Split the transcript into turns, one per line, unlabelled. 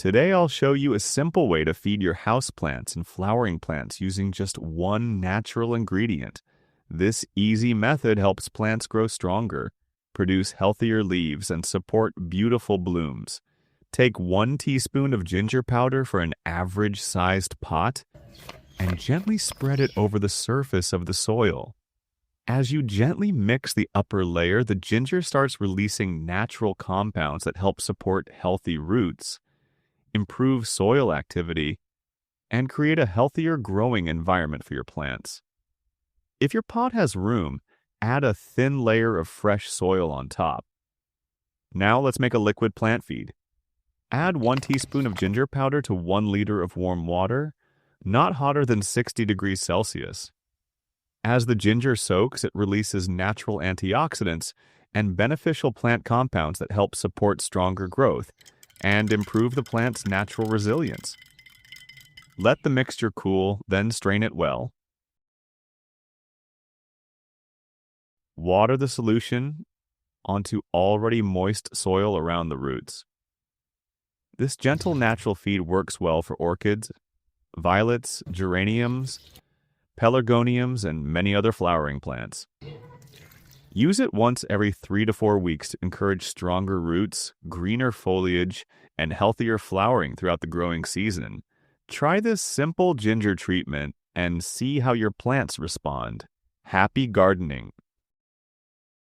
Today I'll show you a simple way to feed your houseplants and flowering plants using just one natural ingredient. This easy method helps plants grow stronger, produce healthier leaves, and support beautiful blooms. Take 1 teaspoon of ginger powder for an average-sized pot and gently spread it over the surface of the soil. As you gently mix the upper layer, the ginger starts releasing natural compounds that help support healthy roots, improve soil activity, and create a healthier growing environment for your plants. If your pot has room, add a thin layer of fresh soil on top. Now let's make a liquid plant feed. Add 1 teaspoon of ginger powder to 1 liter of warm water, not hotter than 60 degrees Celsius. As the ginger soaks, it releases natural antioxidants and beneficial plant compounds that help support stronger growth and improve the plant's natural resilience. Let the mixture cool, then strain it well. Water the solution onto already moist soil around the roots. This gentle natural feed works well for orchids, violets, geraniums, pelargoniums, and many other flowering plants. Use it once every 3 to 4 weeks to encourage stronger roots, greener foliage, and healthier flowering throughout the growing season. Try this simple ginger treatment and see how your plants respond. Happy gardening!